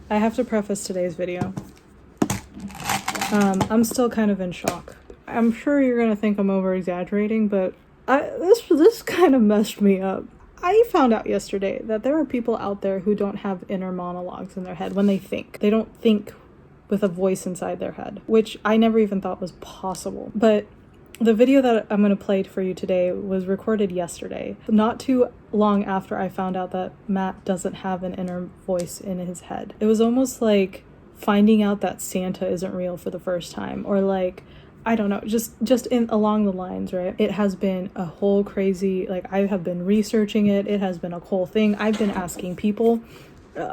I have to preface today's video. I'm still kind of in shock. I'm sure you're gonna think I'm over-exaggerating, but this kind of messed me up. I found out yesterday that there are people out there who don't have inner monologues in their head when they think. They don't think with a voice inside their head, which I never even thought was possible. But the video that I'm going to play for you today was recorded yesterday, not too long after I found out that Matt doesn't have an inner voice in his head. It was almost like finding out that Santa isn't real for the first time, or like, I don't know, just in along the lines, right? It has been a whole crazy, like, I have been researching it. It has been a whole thing. I've been asking people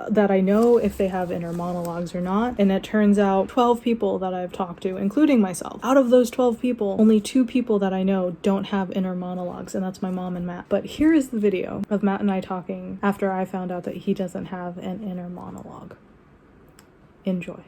that I know if they have inner monologues or not. And it turns out 12 people that I've talked to, including myself, out of those 12 people, only 2 people that I know don't have inner monologues, and that's my mom and Matt. But here is the video of Matt and I talking after I found out that he doesn't have an inner monologue. Enjoy.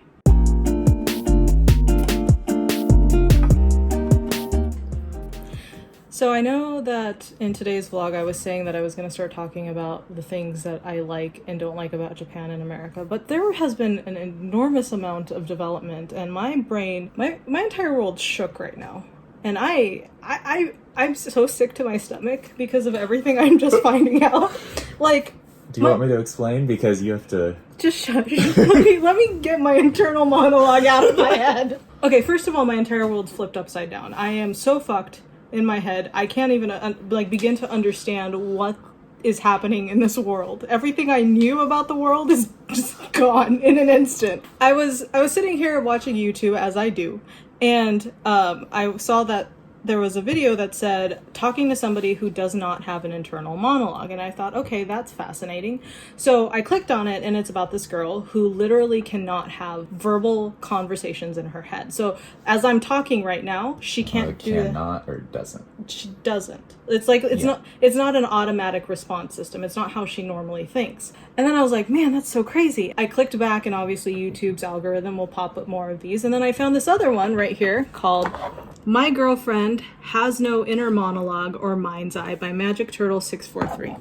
So I know that in today's vlog I was saying that I was going to start talking about the things that I like and don't like about Japan and America, but there has been an enormous amount of development, and my brain, my entire world shook right now. And I'm so sick to my stomach because of everything I'm just finding out. Like, do you want me to explain? Because you have to... Just shush. let me get my internal monologue out of my head. Okay, first of all, my entire world's flipped upside down. I am so fucked in my head. I can't even begin to understand what is happening in this world. Everything I knew about the world is just gone in an instant. I was sitting here watching YouTube, as I do, and I saw that there was a video that said talking to somebody who does not have an internal monologue, and I thought, okay, that's fascinating. So I clicked on it, and it's about this girl who literally cannot have verbal conversations in her head. So as I'm talking right now, she can't do that. Cannot or doesn't. She doesn't. It's like it's not an automatic response system. It's not how she normally thinks. And then I was like, man, that's so crazy. I clicked back, and obviously YouTube's algorithm will pop up more of these. And then I found this other one right here called My Girlfriend Has No Inner Monologue or Mind's Eye by Magic Turtle 643.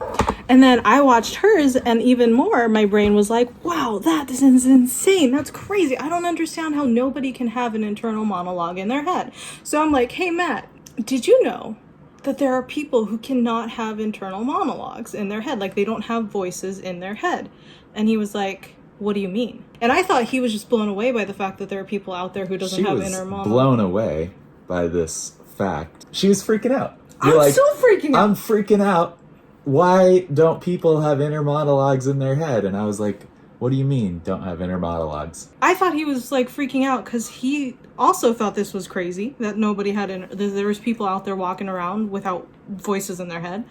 And then I watched hers, and even more, my brain was like, wow, that is insane. That's crazy. I don't understand how nobody can have an internal monologue in their head. So I'm like, hey, Matt, did you know that there are people who cannot have internal monologues in their head? Like, they don't have voices in their head. And he was like, what do you mean? And I thought he was just blown away by the fact that there are people out there who doesn't have inner monologue. Blown away by this fact. She was freaking out. I'm still freaking out. I'm freaking out. Why don't people have inner monologues in their head? And I was like, what do you mean don't have inner monologues? I thought he was like freaking out because he also thought this was crazy, that nobody had there was people out there walking around without voices in their head.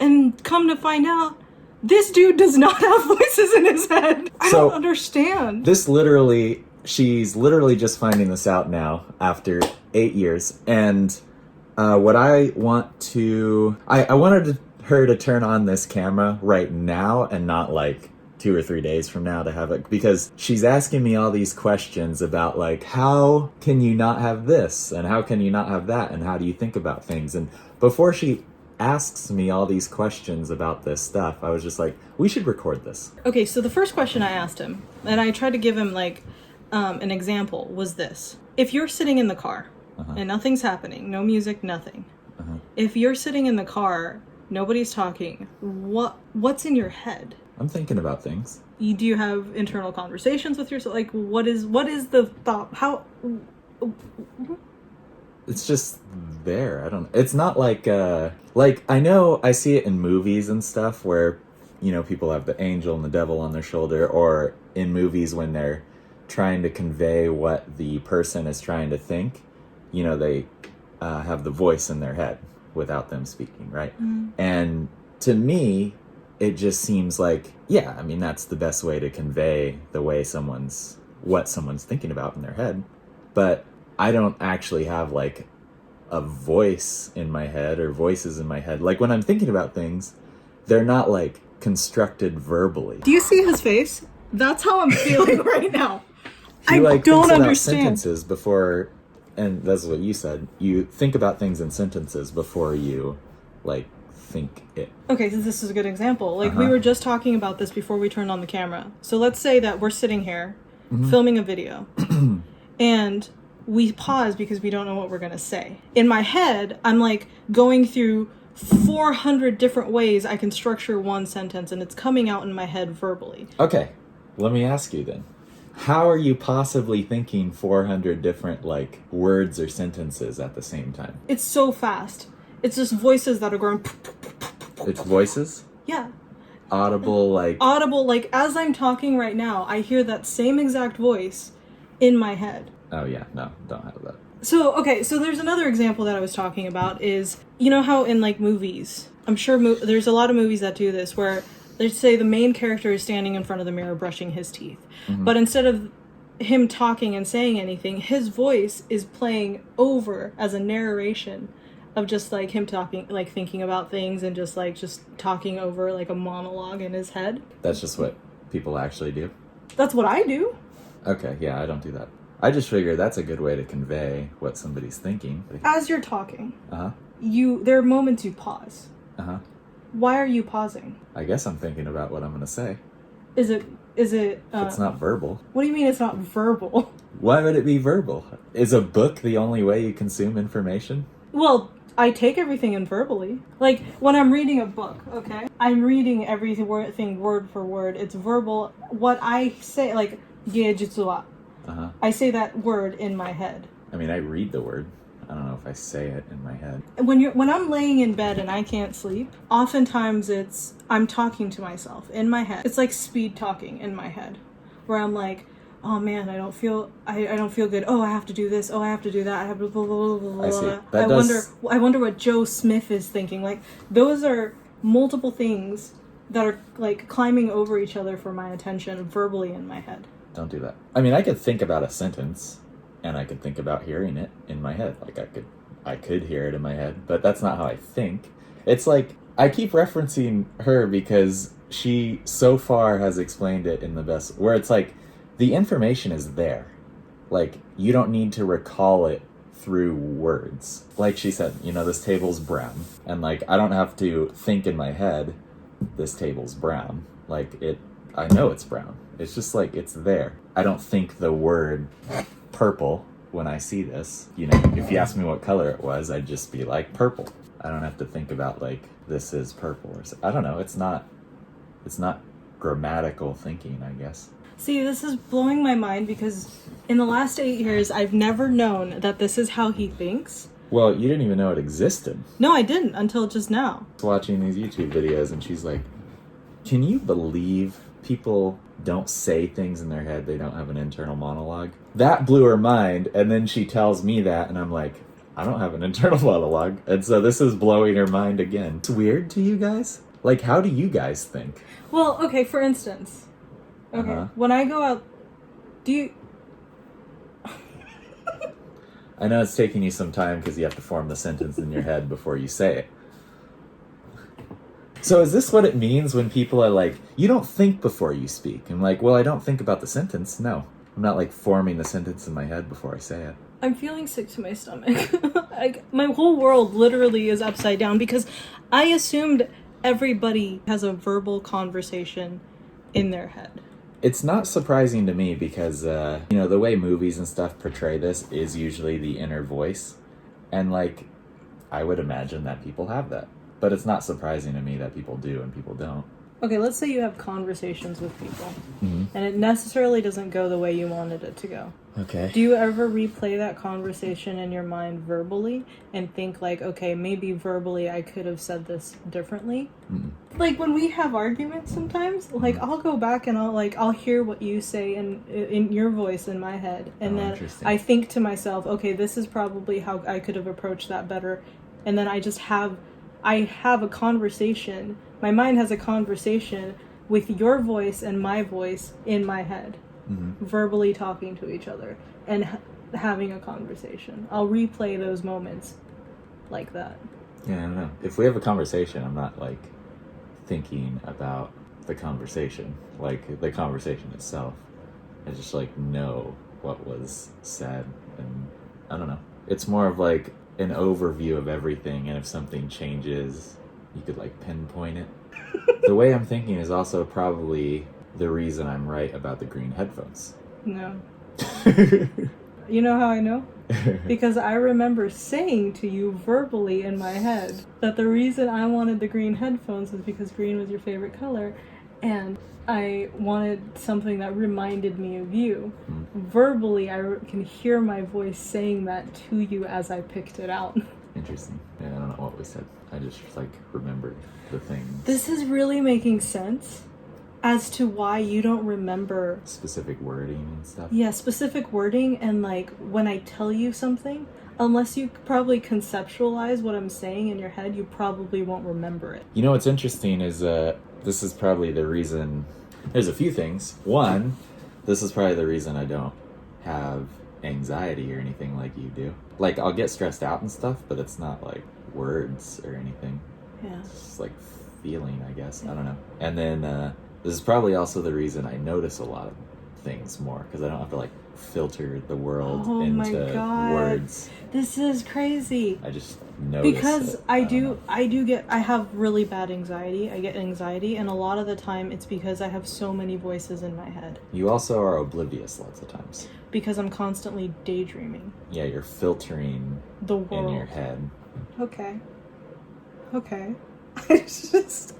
And come to find out, this dude does not have voices in his head. I don't understand. She's literally just finding this out now after 8 years. And what I want to... I wanted her to turn on this camera right now and not like 2 or 3 days from now to have it, because she's asking me all these questions about like, how can you not have this? And how can you not have that? And how do you think about things? And before she asks me all these questions about this stuff, I was just like, we should record this. Okay, so the first question I asked him, and I tried to give him like an example, was this. If you're sitting in the car and nothing's happening, no music, nothing. If you're sitting in the car, nobody's talking, what's in your head? I'm thinking about things. Do you have internal conversations with yourself? Like, what is the thought? How? It's just there. It's not like I know I see it in movies and stuff where, you know, people have the angel and the devil on their shoulder, or in movies when they're trying to convey what the person is trying to think, you know, they have the voice in their head without them speaking, right? And to me, it just seems like, yeah, I mean, that's the best way to convey the way what someone's thinking about in their head. But I don't actually have like a voice in my head or voices in my head. Like when I'm thinking about things, they're not like constructed verbally. Do you see his face? That's how I'm feeling right now. I don't understand sentences before, and that's what you said. You think about things in sentences before you like think it. Okay, so this is a good example. Like, we Uh-huh. were just talking about this before we turned on the camera. So let's say that we're sitting here filming a video and we pause because we don't know what we're going to say. In my head, I'm like going through 400 different ways I can structure one sentence, and it's coming out in my head verbally. Okay, let me ask you then. How are you possibly thinking 400 different, like, words or sentences at the same time? It's so fast. It's just voices that are going... It's voices? Yeah. Audible, like... Audible, like, as I'm talking right now, I hear that same exact voice in my head. Oh, yeah, no, don't have that. So, okay, so there's another example that I was talking about is, you know how in, like, movies, I'm sure there's a lot of movies that do this, where they say the main character is standing in front of the mirror brushing his teeth. But instead of him talking and saying anything, his voice is playing over as a narration of just, like, him talking, like, thinking about things and just talking over, like, a monologue in his head. That's just what people actually do? That's what I do. Okay, yeah, I don't do that. I just figure that's a good way to convey what somebody's thinking. As you're talking, Uh-huh. there are moments you pause. Uh-huh. Why are you pausing? I guess I'm thinking about what I'm going to say. Is it It's not verbal. What do you mean it's not verbal? Why would it be verbal? Is a book the only way you consume information? Well, I take everything in verbally. Like, when I'm reading a book, okay? I'm reading everything word for word. It's verbal. What I say, like, geijutsu wa. Uh-huh. I say that word in my head. I mean, I read the word. I don't know if I say it in my head. When I'm laying in bed and I can't sleep, oftentimes I'm talking to myself in my head. It's like speed talking in my head, where I'm like, oh man, I don't feel good. Oh, I have to do this. Oh, I have to do that. I have to blah blah blah blah. I see. I wonder what Joe Smith is thinking. Like, those are multiple things that are like climbing over each other for my attention verbally in my head. Don't do that. I mean, I could think about a sentence, and I could think about hearing it in my head. Like, I could hear it in my head, but that's not how I think. It's like, I keep referencing her because she so far has explained it in the best, where it's like, the information is there. Like, you don't need to recall it through words. Like she said, this table's brown. And, like, I don't have to think in my head, this table's brown. Like, I know it's brown. It's just like, it's there. I don't think the word purple when I see this. If you asked me what color it was, I'd just be like, purple. I don't have to think about, like, this is purple or so. I don't know. It's not grammatical thinking, I guess. See, this is blowing my mind because in the last 8 years, I've never known that this is how he thinks. Well, you didn't even know it existed. No, I didn't until just now. I was watching these YouTube videos and she's like, can you believe people don't say things in their head? They don't have an internal monologue. That blew her mind. And then she tells me that and I'm like, I don't have an internal monologue. And so this is blowing her mind again. It's weird to you guys? Like, how do you guys think? Well, okay, for instance. Okay, when I go out, do you... I know it's taking you some time because you have to form the sentence in your head before you say it. So is this what it means when people are like, you don't think before you speak? I'm like, well, I don't think about the sentence. No. I'm not, like, forming the sentence in my head before I say it. I'm feeling sick to my stomach. My whole world literally is upside down because I assumed everybody has a verbal conversation in their head. It's not surprising to me because, the way movies and stuff portray this is usually the inner voice. And, like, I would imagine that people have that. But it's not surprising to me that people do and people don't. Okay, let's say you have conversations with people, and it necessarily doesn't go the way you wanted it to go. Okay. Do you ever replay that conversation in your mind verbally and think like, okay, maybe verbally I could have said this differently? Mm-mm. Like when we have arguments sometimes, like I'll go back and I'll hear what you say in your voice in my head, and then I think to myself, okay, this is probably how I could have approached that better, and then I have a conversation. My mind has a conversation with your voice and my voice in my head, verbally talking to each other and having a conversation. I'll replay those moments like that. Yeah, I don't know. If we have a conversation, I'm not, like, thinking about the conversation, like, the conversation itself. I just, like, know what was said, and I don't know. It's more of, like, an overview of everything, and if something changes, you could like pinpoint it. The way I'm thinking is also probably the reason I'm right about the green headphones. No. You know how I know? Because I remember saying to you verbally in my head that the reason I wanted the green headphones was because green was your favorite color, and I wanted something that reminded me of you. Verbally, I can hear my voice saying that to you as I picked it out. Interesting. Yeah, I don't know what we said. I just like remembered the things. This is really making sense as to why you don't remember Specific wording and stuff. Yeah, specific wording, and like when I tell you something, unless you probably conceptualize what I'm saying in your head, you probably won't remember it. You know what's interesting is this is probably the reason. There's a few things. One, this is probably the reason I don't have anxiety or anything like you do. Like, I'll get stressed out and stuff, but it's not like words or anything. Yeah. It's just like feeling, I guess. I don't know. And then this is probably also the reason I notice a lot of things more, because I don't have to like filter the world into words. This is crazy. I just notice because it. I have really bad anxiety. I get anxiety, and a lot of the time it's because I have so many voices in my head. You also are oblivious lots of times. Because I'm constantly daydreaming. Yeah, you're filtering the world in your head. Okay.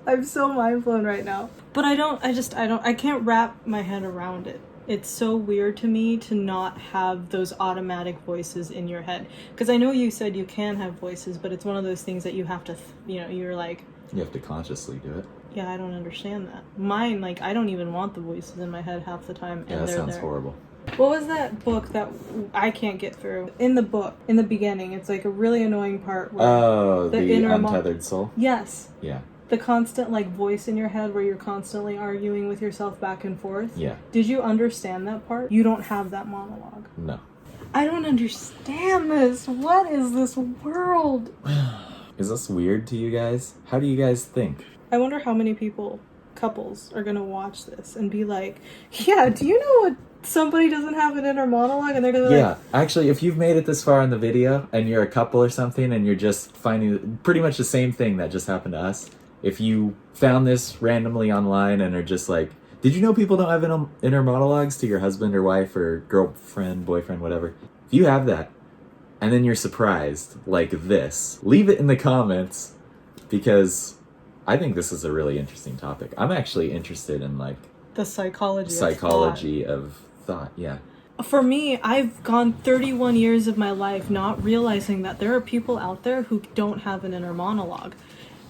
I'm so mind blown right now. But I can't wrap my head around it. It's so weird to me to not have those automatic voices in your head. Because I know you said you can have voices, but it's one of those things that you have to, you're like... You have to consciously do it. Yeah, I don't understand that. Mine, like, I don't even want the voices in my head half the time. Yeah, and that sounds horrible. What was that book that I can't get through? In the book, in the beginning, it's like a really annoying part where the untethered soul? Yes. Yeah. The constant, like, voice in your head where you're constantly arguing with yourself back and forth. Yeah. Did you understand that part? You don't have that monologue. No. I don't understand this. What is this world? Is this weird to you guys? How do you guys think? I wonder how many couples are gonna watch this and be like, yeah, do you know what somebody doesn't have an inner monologue? And they're gonna yeah, actually, if you've made it this far in the video and you're a couple or something and you're just finding pretty much the same thing that just happened to us, if you found this randomly online and are just like, did you know people don't have inner monologues to your husband or wife or girlfriend, boyfriend, whatever? If you have that and then you're surprised like this, leave it in the comments, because I think this is a really interesting topic. I'm actually interested in like the psychology of thought. Yeah. For me, I've gone 31 years of my life not realizing that there are people out there who don't have an inner monologue.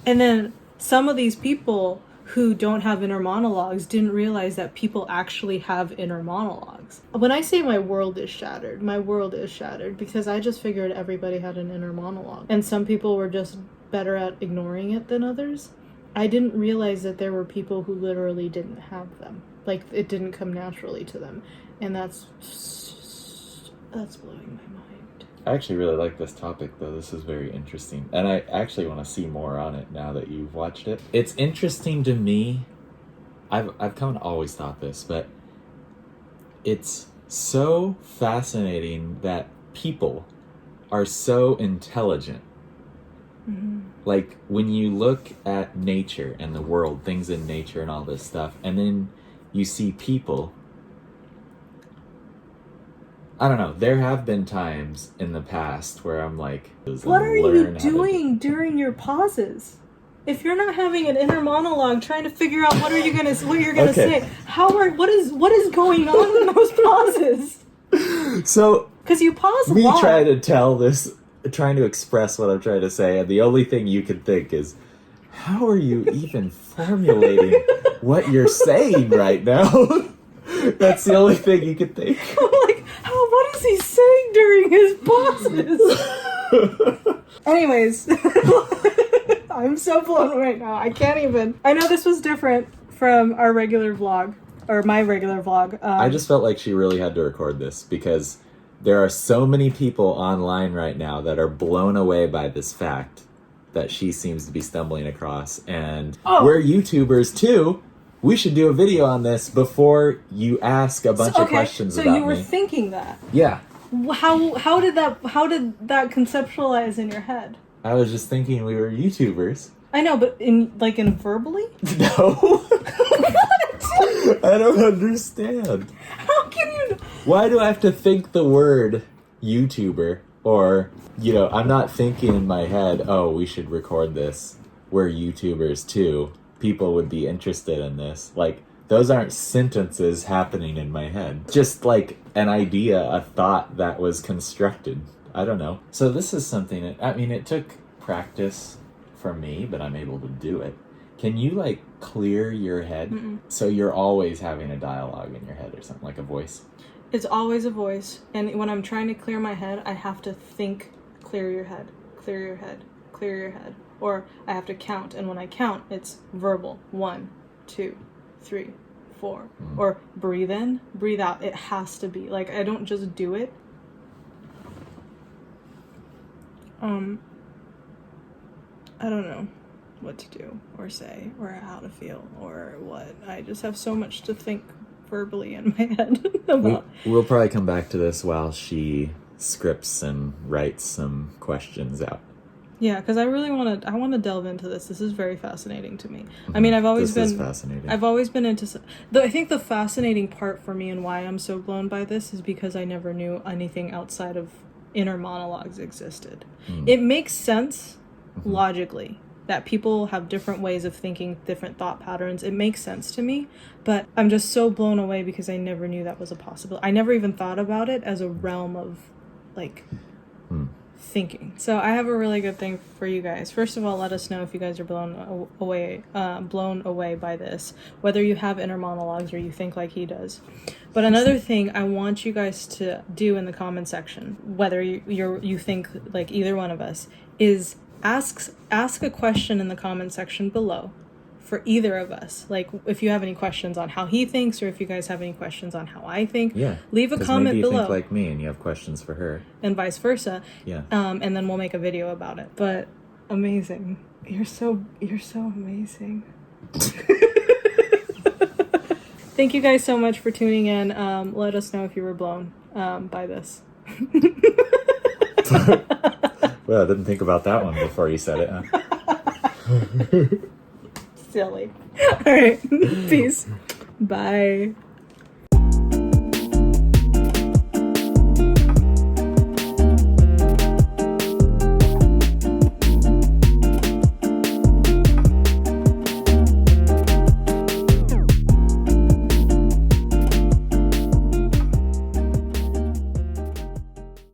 And then some of these people who don't have inner monologues didn't realize that people actually have inner monologues. When I say my world is shattered because I just figured everybody had an inner monologue. And some people were just better at ignoring it than others. I didn't realize that there were people who literally didn't have them. Like, it didn't come naturally to them. And that's blowing my mind. I actually really like this topic, though. This is very interesting. And I actually want to see more on it now that you've watched it. It's interesting to me. I've kind of always thought this, but it's so fascinating that people are so intelligent. Mm-hmm. Like, when you look at nature and the world, things in nature and all this stuff, and then you see people, I don't know, there have been times in the past where I'm like... What are you doing during your pauses? If you're not having an inner monologue trying to figure out what you're gonna say, what is going on in those pauses? So... Because you pause a lot. Me trying to express what I'm trying to say, and the only thing you can think is, how are you even formulating what you're saying right now? That's the only thing you can think. I'm like, what is he saying during his pauses? Anyways, I'm so blown right now. I can't even. I know this was different from our regular vlog, or my regular vlog. I just felt like she really had to record this, because there are so many people online right now that are blown away by this fact that she seems to be stumbling across. And we're YouTubers too. We should do a video on this before you ask a bunch of questions about me. So you were thinking that? Yeah. How did that conceptualize in your head? I was just thinking we were YouTubers. I know, but in verbally? No. I don't understand. How can you... Why do I have to think the word YouTuber? Or, I'm not thinking in my head, oh, we should record this. We're YouTubers too. People would be interested in this. Like, those aren't sentences happening in my head. Just like an idea, a thought that was constructed. I don't know. So this is something, it took practice for me, but I'm able to do it. Can you, clear your head? Mm-mm. So you're always having a dialogue in your head or something, like a voice? It's always a voice. And when I'm trying to clear my head, I have to think, clear your head, clear your head, clear your head. Or I have to count. And when I count, it's verbal. 1, 2, 3, 4. Or breathe in, breathe out. It has to be. I don't just do it. I don't know what to do or say or how to feel or what. I just have so much to think verbally in my head about. We'll probably come back to this while she scripts and writes some questions out. Yeah, because I want to delve into this. This is very fascinating to me. I mean, This is fascinating. I've always been into... I think the fascinating part for me and why I'm so blown by this is because I never knew anything outside of inner monologues existed. It makes sense logically that people have different ways of thinking, different thought patterns. It makes sense to me, but I'm just so blown away because I never knew that was a possibility. I never even thought about it as a realm of thinking. So I have a really good thing for you guys. First of all, let us know if you guys are blown away by this, whether you have inner monologues or you think like he does. But another thing I want you guys to do in the comment section, whether you think like either one of us, is ask a question in the comment section below for either of us. Like, if you have any questions on how he thinks, or if you guys have any questions on how I think, leave a comment maybe you below. think like me and you have questions for her, and vice versa. Yeah. And then we'll make a video about it. But amazing, you're so amazing. Thank you guys so much for tuning in. Let us know if you were blown by this. Well, I didn't think about that one before you said it, huh? Silly. All right. Peace. Bye.